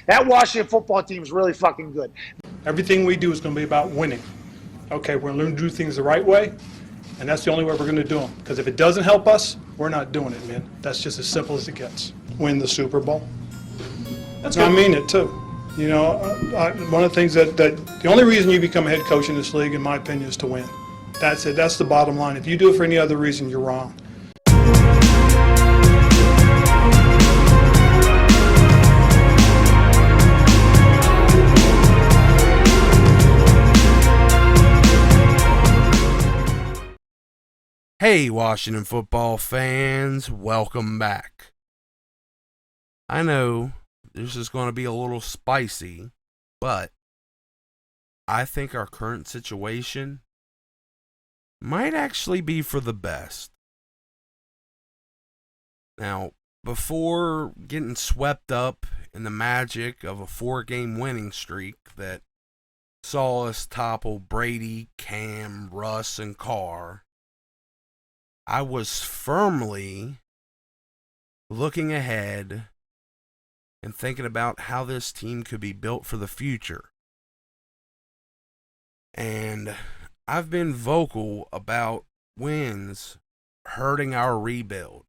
That Washington football team is really fucking good. Everything we do is going to be about winning. Okay, we're going to learn to do things the right way, and that's the only way we're going to do them. Because if it doesn't help us, we're not doing it, man. That's just as simple as it gets. Win the Super Bowl. That's I mean it, too. You know, one of the things that the only reason you become a head coach in this league, in my opinion, is to win. That's it. That's the bottom line. If you do it for any other reason, you're wrong. Hey, Washington football fans, welcome back. I know this is going to be a little spicy, but I think our current situation might actually be for the best. Now, before getting swept up in the magic of a 4-game winning streak that saw us topple Brady, Cam, Russ, and Carr, I was firmly looking ahead and thinking about how this team could be built for the future. And I've been vocal about wins hurting our rebuild.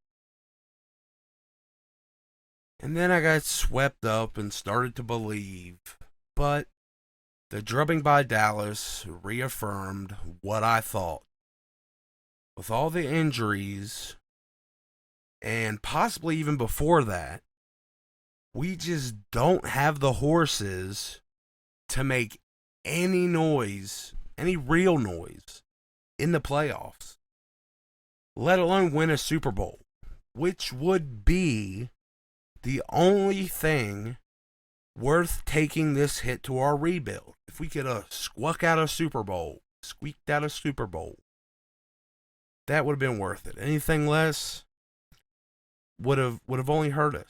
And then I got swept up and started to believe, but the drubbing by Dallas reaffirmed what I thought. With all the injuries, and possibly even before that, we just don't have the horses to make any noise, any real noise, in the playoffs, let alone win a Super Bowl, which would be the only thing worth taking this hit to our rebuild. If we could squeaked out a Super Bowl, that would have been worth it. Anything less would have only hurt us.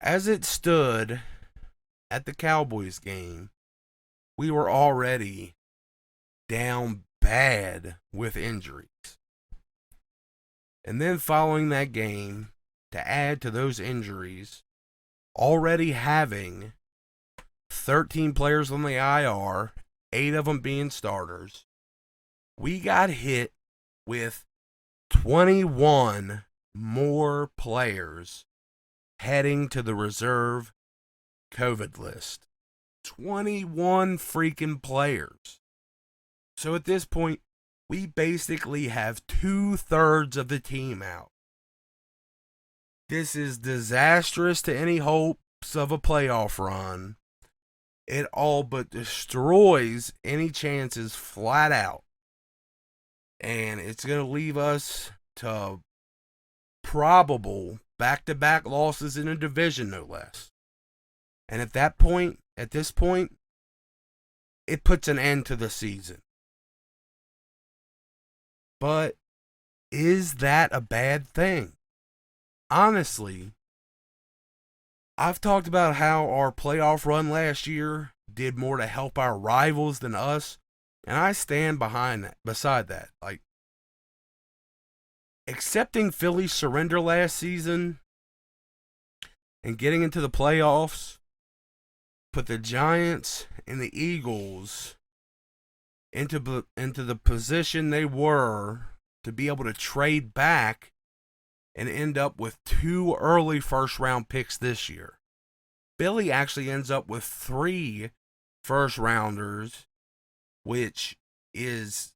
As it stood at the Cowboys game, we were already down bad with injuries. And then following that game, to add to those injuries, already having 13 players on the IR, 8 of them being starters, we got hit with 21 more players heading to the reserve COVID list. 21 freaking players. So at this point, we basically have 2/3 of the team out. This is disastrous to any hopes of a playoff run. It all but destroys any chances flat out. And it's going to leave us to probable back-to-back losses in a division, no less. And at this point, it puts an end to the season. But is that a bad thing? Honestly, I've talked about how our playoff run last year did more to help our rivals than us. And I stand beside that. Like, accepting Philly's surrender last season and getting into the playoffs put the Giants and the Eagles into the position they were to be able to trade back and end up with 2 early first-round picks this year. Philly actually ends up with 3 first-rounders, which is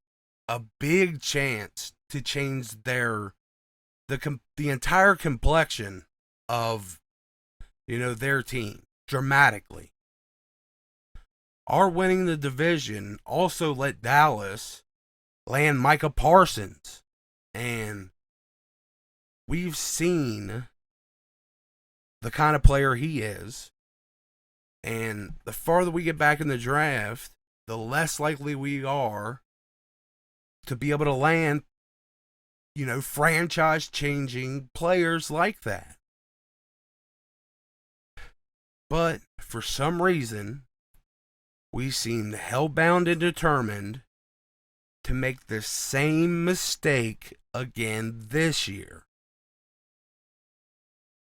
a big chance to change the entire complexion of their team dramatically. Our winning the division also let Dallas land Micah Parsons, and we've seen the kind of player he is. And the farther we get back in the draft, the less likely we are to be able to land, franchise-changing players like that. But for some reason, we seem hell-bound and determined to make the same mistake again this year.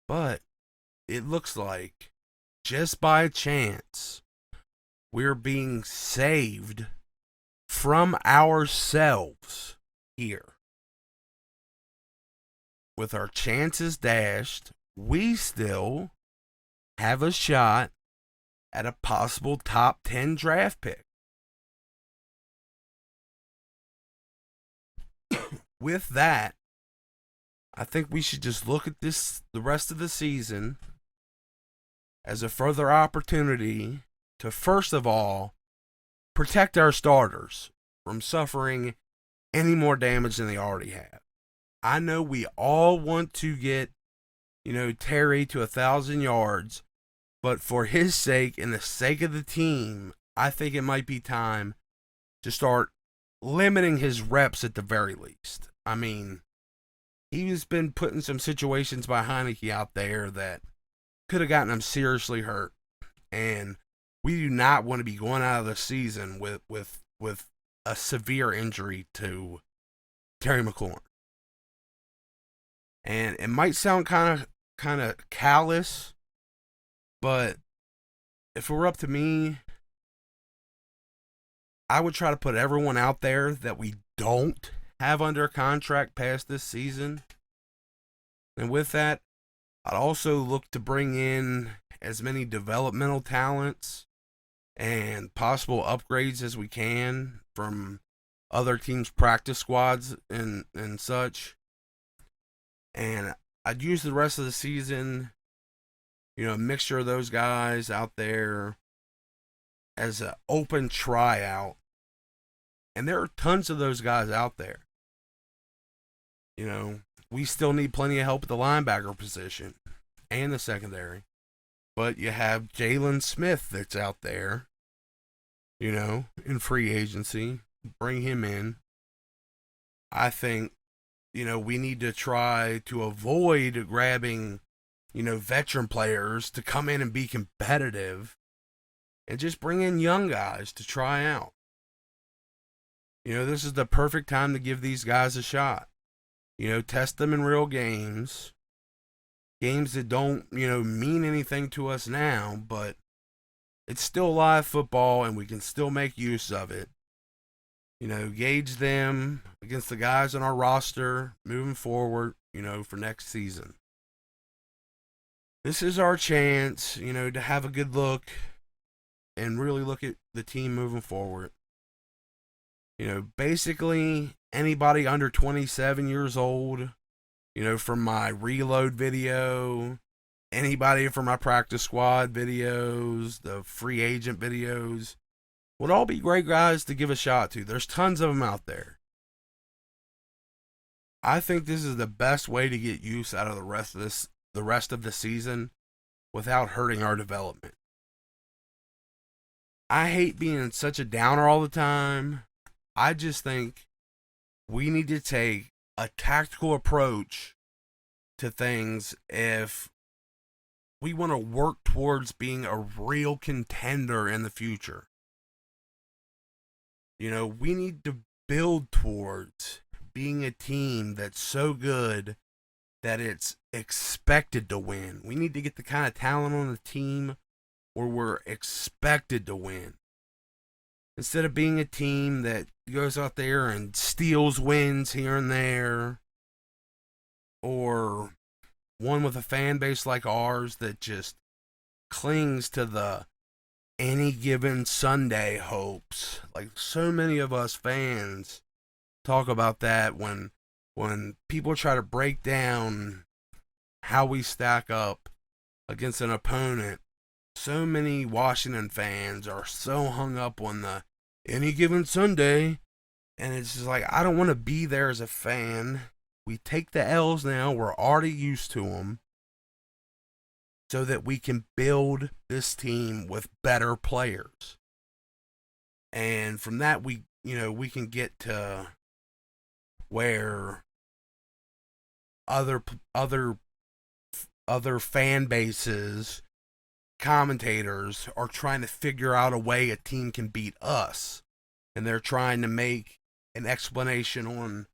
But it looks like just by chance, we're being saved from ourselves here. With our chances dashed, we still have a shot at a possible top 10 draft pick. With that, I think we should just look at this the rest of the season as a further opportunity to, first of all, protect our starters from suffering any more damage than they already have. I know we all want to get, Terry to 1,000 yards, but for his sake and the sake of the team, I think it might be time to start limiting his reps at the very least. I mean, he's been put in some situations by Heineke out there that could have gotten him seriously hurt. And we do not want to be going out of the season with a severe injury to Terry McLaurin. And it might sound kind of callous, but if it were up to me, I would try to put everyone out there that we don't have under contract past this season. And with that, I'd also look to bring in as many developmental talents and possible upgrades as we can from other teams' practice squads and such. And I'd use the rest of the season, a mixture of those guys out there as an open tryout. And there are tons of those guys out there. We still need plenty of help at the linebacker position and the secondary. But you have Jalen Smith that's out there, in free agency. Bring him in. I think, we need to try to avoid grabbing, veteran players to come in and be competitive and just bring in young guys to try out. This is the perfect time to give these guys a shot. Test them in real games. Games that don't, mean anything to us now, but it's still live football and we can still make use of it. Gauge them against the guys on our roster moving forward, for next season. This is our chance, to have a good look and really look at the team moving forward. Basically anybody under 27 years old, from my reload video, anybody from my practice squad videos, the free agent videos, would all be great guys to give a shot to. There's tons of them out there. I think this is the best way to get use out of the rest of the season without hurting our development. I hate being such a downer all the time. I just think we need to take a tactical approach to things if we want to work towards being a real contender in the future. We need to build towards being a team that's so good that it's expected to win. We need to get the kind of talent on the team where we're expected to win. Instead of being a team that goes out there and steals wins here and there, or one with a fan base like ours that just clings to the any given Sunday hopes. Like so many of us fans talk about that when people try to break down how we stack up against an opponent. So many Washington fans are so hung up on the any given Sunday, and it's just like, I don't want to be there as a fan. We take the L's now, we're already used to them, so that we can build this team with better players. And from that, we can get to where other fan bases, commentators are trying to figure out a way a team can beat us, and they're trying to make an explanation on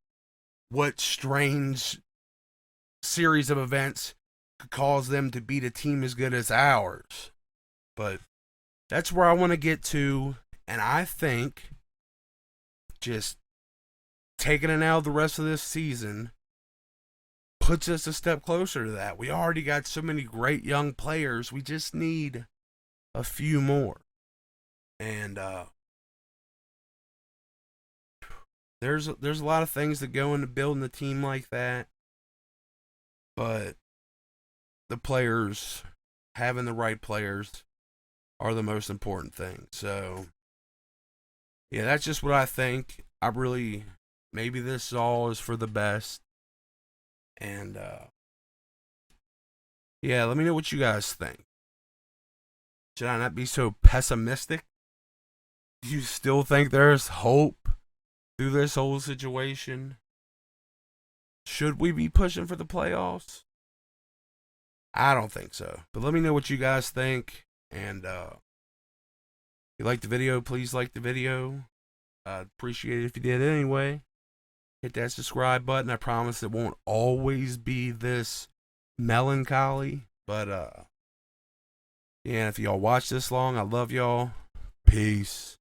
what strange series of events could cause them to beat a team as good as ours. But that's where I want to get to, and I think just taking it out the rest of this season puts us a step closer to that. We already got so many great young players. We just need a few more. And there's a lot of things that go into building a team like that. But the players, having the right players, are the most important thing. So, yeah, that's just what I think. Maybe this all is for the best. And, yeah, let me know what you guys think. Should I not be so pessimistic? Do you still think there's hope through this whole situation? Should we be pushing for the playoffs? I don't think so. But let me know what you guys think. And if you like the video, please like the video. I'd appreciate it if you did anyway. Hit that subscribe button. I promise it won't always be this melancholy. But yeah, if y'all watch this long, I love y'all. Peace.